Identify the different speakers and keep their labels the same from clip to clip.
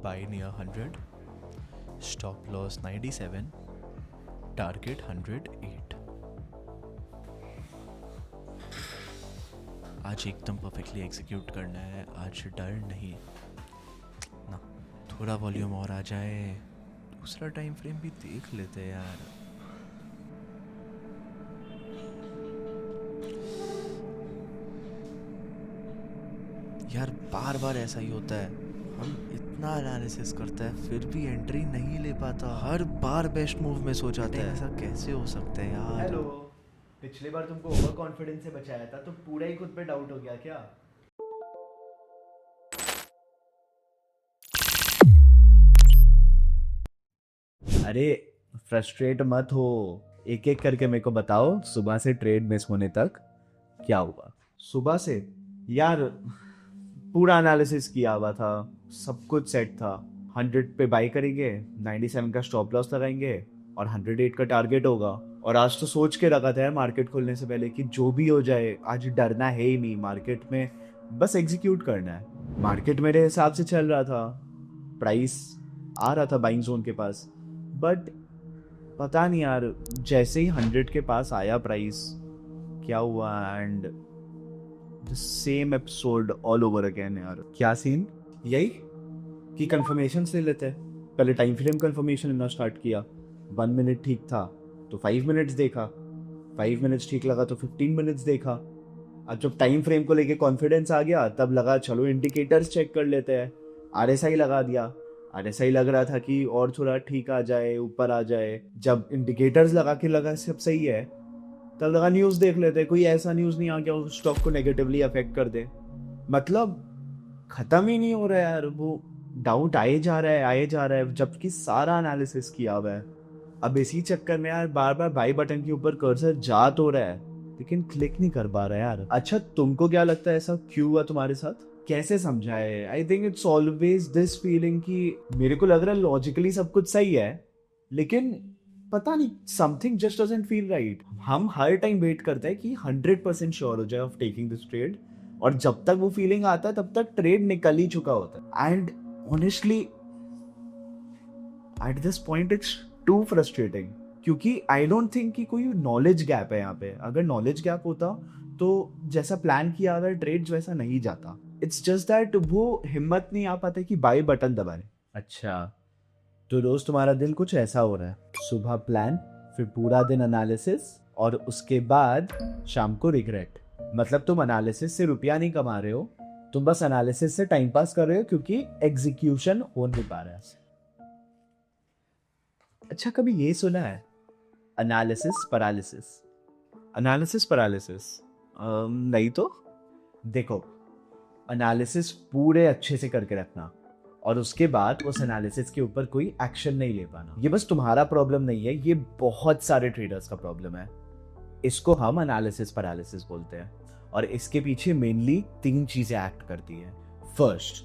Speaker 1: Buy near 100, stop loss 97, target 108. आज एकदम perfectly execute करना है, आज डर नहीं ना। थोड़ा वॉल्यूम और आ जाए, दूसरा टाइम फ्रेम भी देख लेते हैं यार। यार बार बार ऐसा ही होता है, हम इतना एनालिसिस करते हैं फिर भी एंट्री नहीं ले पाता, हर बार बेस्ट मूव मिस हो जाता है। ऐसा कैसे हो सकता है यार?
Speaker 2: हेलो, पिछली बार तुमको ओवर कॉन्फिडेंस से बचाया था तो पूरा ही खुद पे डाउट हो गया क्या? अरे फ्रस्ट्रेट मत हो, एक एक करके मेरे को बताओ सुबह से ट्रेड मिस होने तक क्या हुआ। सुबह से यार पूरा एनालिसिस किया हुआ था, सब कुछ सेट था। 100 पे बाई करेंगे, 97 का स्टॉप लॉस लगाएंगे और 108 का टारगेट होगा। और आज तो सोच के रखा था यार मार्केट खुलने से पहले कि जो भी हो जाए आज डरना है ही नहीं, मार्केट में बस एग्जीक्यूट करना है। मार्केट मेरे हिसाब से चल रहा था, प्राइस आ रहा था बाइंग जोन के पास, बट पता नहीं यार जैसे ही 100 के पास आया प्राइस, क्या हुआ and the same episode all over again. यार क्या सीन, यही कि कंफर्मेशन ले लेते हैं। पहले टाइम फ्रेम कंफर्मेशन लेना स्टार्ट किया, 1 मिनट ठीक था तो 5 मिनट्स देखा, 5 मिनट्स ठीक लगा तो 15 मिनट्स देखा। अब जब टाइम फ्रेम को लेके कॉन्फिडेंस आ गया तब लगा चलो इंडिकेटर्स चेक कर लेते हैं। आरएसआई लगा दिया, आरएसआई लग रहा था कि और थोड़ा ठीक आ जाए, ऊपर आ जाए। जब इंडिकेटर्स लगा के लगा सब सही है तब लगा न्यूज़ देख लेते, कोई ऐसा न्यूज़ नहीं आ गया उस स्टॉक को नेगेटिवली अफेक्ट कर दे। मतलब खत्म ही नहीं हो रहा है यार, वो डाउट आए जा रहा है आए जा रहा है, जबकि सारा एनालिसिस किया हुआ है। अब इसी चक्कर में यार बार बार बाई बटन के ऊपर कर्सर जा तो रहा है लेकिन क्लिक नहीं कर पा रहा है यार। अच्छा तुमको क्या लगता है ऐसा क्यों हुआ तुम्हारे साथ, कैसे समझाए? I think it's always this feeling कि मेरे को लग रहा है लॉजिकली सब कुछ सही है लेकिन पता नहीं something just doesn't feel right. हम हर टाइम वेट करते हैं कि 100% श्योर हो जाए ऑफ टेकिंग दिस ट्रेड, और जब तक वो फीलिंग आता है तब तक ट्रेड निकल ही चुका होता है। And honestly at this point it's too frustrating, क्योंकि आई डोंट थिंक कि कोई नॉलेज गैप है यहाँ पे। अगर नॉलेज गैप होता तो जैसा प्लान किया अगर ट्रेड्स वैसा नहीं जाता। इट्स जस्ट दैट वो हिम्मत नहीं आ पाता कि बाई बटन दबाए। अच्छा तो रोज तुम्हारा दिन कुछ ऐसा हो रहा है, सुबह प्लान, फिर पूरा दिन एनालिसिस और उसके बाद शाम को रिग्रेट। मतलब तुम एनालिसिस से रुपया नहीं कमा रहे हो, तुम बस एनालिसिस से टाइम पास कर रहे हो क्योंकि एग्जीक्यूशन हो नहीं पा रहा है। अच्छा कभी ये सुना है एनालिसिस पैरालिसिस? एनालिसिस पैरालिसिस नहीं तो देखो, एनालिसिस पूरे अच्छे से करके रखना और उसके बाद उस एनालिसिस के ऊपर कोई एक्शन नहीं ले पाना, ये बस तुम्हारा प्रॉब्लम नहीं है, ये बहुत सारे ट्रेडर्स का प्रॉब्लम है। इसको हम एनालिसिस पैरालिसिस बोलते हैं और इसके पीछे मेनली 3 चीजें एक्ट करती है। फर्स्ट,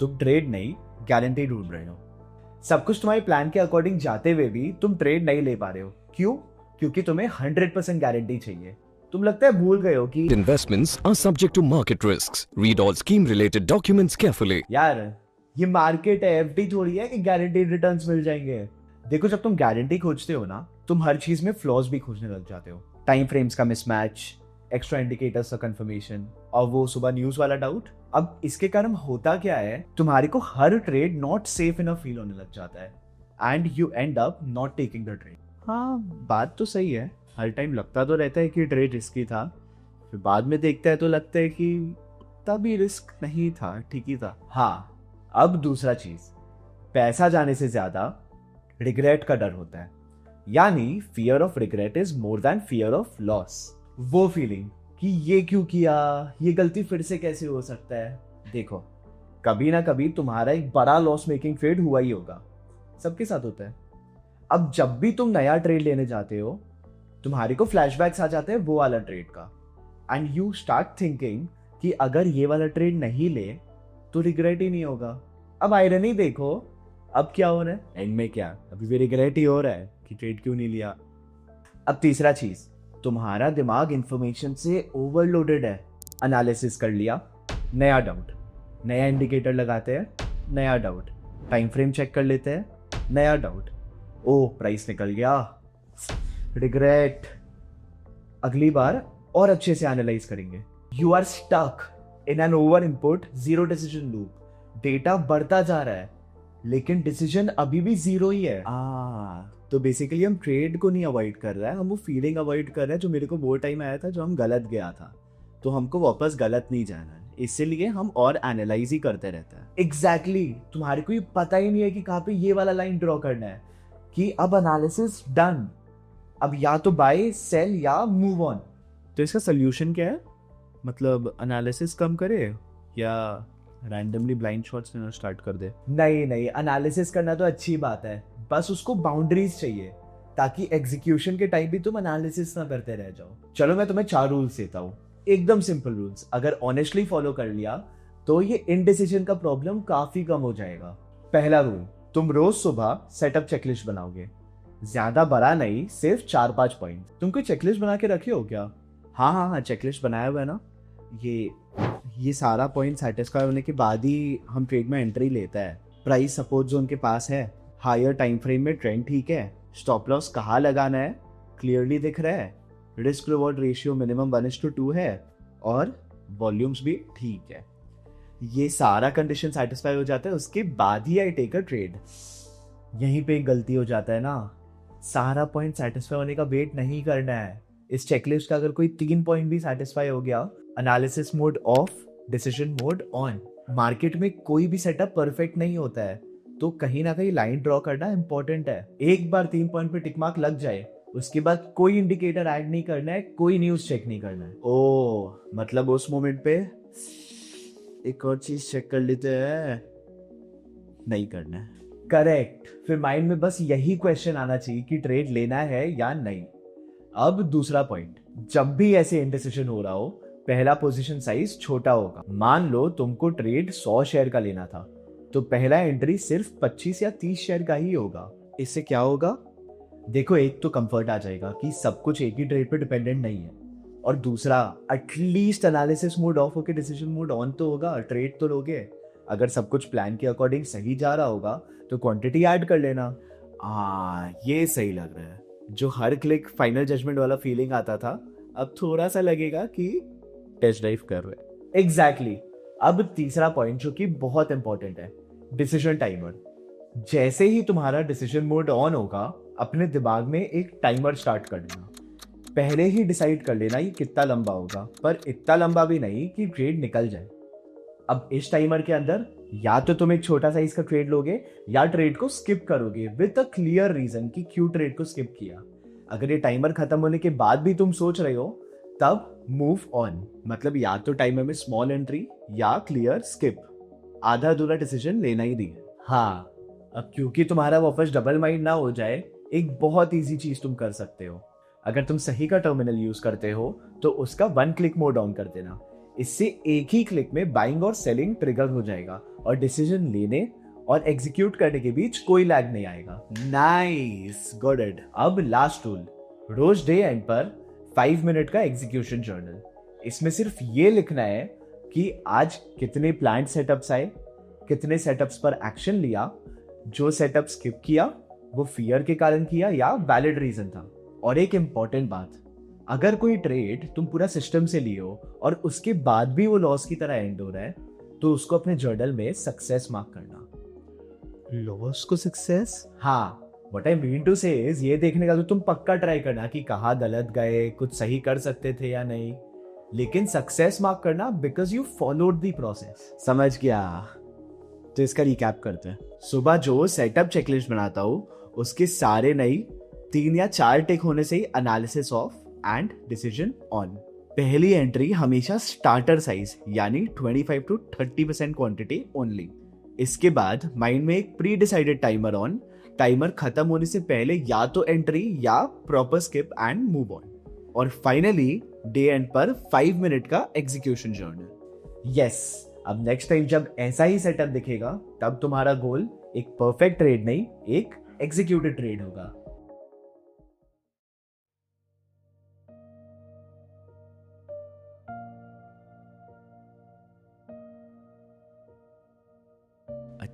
Speaker 2: तुम ट्रेड नहीं गारंटी ढूंढ रहे हो, सब कुछ तुम्हारे प्लान के अकॉर्डिंग जाते हुए भी तुम ट्रेड नहीं ले पा रहे हो। क्यों? क्योंकि तुम्हें 100% गारंटी चाहिए। तुम लगता है भूल गए हो कि
Speaker 3: Investments are subject to market risks. Read all scheme related documents carefully.
Speaker 2: यार ये मार्केट है, एफडी थोड़ी है कि गारंटीड रिटर्न्स मिल जाएंगे। देखो जब तुम गारंटी खोजते हो ना, तुम हर चीज में फ्लॉज भी खोजने लग जाते हो। टाइम फ्रेम्स का मिसमैच, एक्स्ट्रा इंडिकेटर्स का कंफर्मेशन और वो सुबह न्यूज वाला डाउट। अब इसके कारण होता क्या है, तुम्हारे को हर trade not safe enough feel होने लग जाता है and you end up not taking the trade. हाँ बात तो सही है, हर टाइम लगता तो रहता है कि ट्रेड रिस्की था, फिर बाद में देखता है तो लगता है कि तभी रिस्क नहीं था, ठीक ही था। हाँ अब दूसरा चीज, पैसा जाने से ज्यादा रिग्रेट का डर होता है, यानी fear of regret is more than fear of loss. वो फीलिंग कि ये क्यों किया, ये गलती फिर से कैसे हो सकता है। देखो कभी ना कभी तुम्हारा एक बड़ा लॉस मेकिंग ट्रेड हुआ ही होगा, सबके साथ होता है। अब जब भी तुम नया ट्रेड लेने जाते हो तुम्हारे को फ्लैशबैक्स आ जाते हैं वो वाला ट्रेड का, एंड यू स्टार्ट थिंकिंग कि अगर ये वाला ट्रेड नहीं ले तो रिग्रेट ही नहीं होगा। अब आयरनी देखो, अब क्या हो रहा है एंड में, क्या अभी भी रिग्रेट ही हो रहा है कि ट्रेड क्यों नहीं लिया। अब तीसरा चीज, तुम्हारा दिमाग इंफॉर्मेशन से ओवरलोडेड है। एनालिसिस कर लिया, नया डाउट, नया इंडिकेटर लगाते हैं, नया डाउट, टाइम फ्रेम चेक कर लेते हैं, नया डाउट, ओ प्राइस निकल गया, रिग्रेट। अगली बार और अच्छे से एनालाइज करेंगे। You are stuck in an over input zero decision loop. Data बढ़ता जा रहा है लेकिन डिसीजन अभी भी जीरो ही है। तो बेसिकली हम ट्रेड को नहीं अवॉइड कर रहे हैं, हम वो फीलिंग अवॉइड कर रहे हैं जो मेरे को वो टाइम आया था जो हम गलत गया था। तो हमको वापस गलत नहीं जाना है, इसीलिए हम और एनालाइज ही करते रहते हैं। एग्जैक्टली तुम्हारे को ये पता ही नहीं है कि कहाँ पे ये वाला लाइन ड्रॉ करना है कि अब एनालिसिस डन, अब या तो बाय सेल या मूव ऑन। तो इसका सोल्यूशन क्या है? मतलब एनालिसिस कम करे या रैंडमली ब्लाइंड शॉट्स लेना स्टार्ट कर दे? नहीं नहीं, एनालिसिस करना तो अच्छी बात है, बस उसको बाउंड्रीज चाहिए ताकि एग्जीक्यूशन के टाइम भी तुम एनालिसिस ना करते रह जाओ। चलो मैं तुम्हें 4 रूल्स देता हूँ, एकदम सिंपल रूल्स। अगर ऑनेस्टली फॉलो कर लिया तो ये इनडिसीजन का प्रॉब्लम काफी कम हो जाएगा। पहला रूल, तुम रोज सुबह सेटअप चेकलिस्ट बनाओगे, ज्यादा बड़ा नहीं, सिर्फ 4-5 पॉइंट। तुम कोई चेकलिस्ट बना के रखे हो क्या? हाँ, चेकलिस्ट बनाया हुआ है ना। ये सारा पॉइंट सेटिस्फाई होने के बाद ही हम ट्रेड में एंट्री लेता है। प्राइस सपोर्ट जोन के पास है, हायर टाइम फ्रेम में ट्रेंड ठीक है, स्टॉप लॉस कहाँ लगाना है क्लियरली दिख रहा है, रिस्क रिवॉर्ड रेशियो मिनिमम 1:2 है और वॉल्यूम्स भी ठीक है। ये सारा कंडीशन सेटिस्फाई हो जाता है, उसके बाद ही आई टेक अ ट्रेड। यहीं पे एक गलती हो जाता है ना, सारा पॉइंट सेटिस्फाई होने का वेट नहीं करना है। इस चेकलिस्ट का अगर कोई 3 पॉइंट भी सेटिस्फाई हो गया, analysis mode of, decision mode on. Market में कोई भी सेटअप परफेक्ट नहीं होता है, तो कहीं ना कहीं लाइन ड्रॉ करना इंपॉर्टेंट है। एक बार 3 पॉइंट पे टिक मार्क लग जाए, उसके बाद कोई इंडिकेटर ऐड नहीं करना है, कोई न्यूज चेक नहीं करना है। ओ मतलब उस मोमेंट पे एक और चीज चेक कर लेते हैं, नहीं करना है। करेक्ट, फिर माइंड में बस यही क्वेश्चन आना चाहिए कि ट्रेड लेना है या नहीं। अब दूसरा पॉइंट, जब भी ऐसे इंडिसीजन हो रहा हो, पहला पोजीशन साइज छोटा होगा। मान लो तुमको ट्रेड 100 शेयर का लेना था, तो पहला एंट्री सिर्फ 25 या 30 शेयर का ही होगा। इससे क्या होगा? देखो, एक तो कंफर्ट आ जाएगा कि सब कुछ एक ही ट्रेड पे डिपेंडेंट नहीं है, और दूसरा एटलीस्ट एनालिसिस मोड ऑफ होके डिसीजन मोड ऑन तो होगा, ट्रेड तो लोगे। अगर सब कुछ प्लान के अकॉर्डिंग सही जा रहा होगा तो क्वांटिटी ऐड कर लेना। ये सही लग रहा है। जो हर क्लिक फाइनल जजमेंट वाला फीलिंग आता था, अब थोड़ा सा लगेगा कि टेस्ट ड्राइव कर रहे। एग्जैक्टली। अब तीसरा पॉइंट जो कि बहुत इंपॉर्टेंट है, डिसीजन टाइमर। जैसे ही तुम्हारा डिसीजन मोड ऑन होगा, अपने दिमाग में एक टाइमर स्टार्ट कर लेना। पहले ही डिसाइड कर लेना ये कितना लंबा होगा, पर इतना लंबा भी नहीं कि ट्रेड निकल जाए। अब इस टाइमर के अंदर या तो तुम एक छोटा साइज का ट्रेड लोगे या ट्रेड को स्किप करोगे विद अ क्लियर रीजन कि क्यों ट्रेड को स्किप किया। अगर ये टाइमर खत्म होने के बाद भी तुम सोच रहे हो, तब मूव ऑन, मतलब या तो टाइमर में स्मॉल एंट्री या क्लियर स्किप। आधा अधूरा डिसीजन लेना ही नहीं है। हाँ, अब क्योंकि तुम्हारा वापस डबल माइंड ना हो जाए, एक बहुत इजी चीज तुम कर सकते हो। अगर तुम सही का टर्मिनल यूज करते हो तो उसका 1 क्लिक मोड ऑन कर देना। इससे एक ही क्लिक में बाइंग और सेलिंग ट्रिगर हो जाएगा और डिसीजन लेने और एग्जीक्यूट करने के बीच कोई लैग नहीं आएगा। Nice, got it. अब लास्ट रूल, रोज डे एंड पर 5 मिनट का एग्जीक्यूशन जर्नल। इसमें सिर्फ ये लिखना है कि आज कितने प्लान्ड सेटअप्स आए, कितने सेटअप्स पर एक्शन लिया, जो सेटअप स्किप किया वो फियर के कारण किया या वैलिड रीजन था। और एक इंपॉर्टेंट बात, अगर कोई ट्रेड तुम पूरा सिस्टम से लिए हो और उसके बाद भी वो लॉस की तरह एंड हो रहा है, तो उसको अपने जर्नल में सक्सेस मार्क करना। लॉस को सक्सेस? हाँ, व्हाट आई मीन टू से इज ये देखने का तो तुम पक्का ट्राई करना कि कहाँ गलत गए, कुछ सही कर सकते थे या नहीं, लेकिन सक्सेस मार्क करना because you followed the process. समझ गया? तो इसका रिकैप करते हैं। सुबह जो सेटअप चेकलिस्ट बनाता हूँ, उसके सारे नई 3 या 4 टिक होने से ही analysis off and decision on. पहली एंट्री हमेशा स्टार्टर साइज यानी 25 to 30% क्वांटिटी ओनली। इसके बाद माइंड में एक pre decided timer on, timer खत्म होने से पहले या तो एंट्री या proper skip and move on. और फाइनली डे एंड पर 5 मिनट का एग्जीक्यूशन जर्नल। यस, अब नेक्स्ट टाइम जब ऐसा ही सेटअप दिखेगा, तब तुम्हारा गोल एक परफेक्ट ट्रेड नहीं, एक एग्जीक्यूटेड ट्रेड होगा।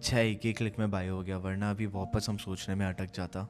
Speaker 1: अच्छा एक ही क्लिक में बाय हो गया, वरना अभी वापस हम सोचने में अटक जाता।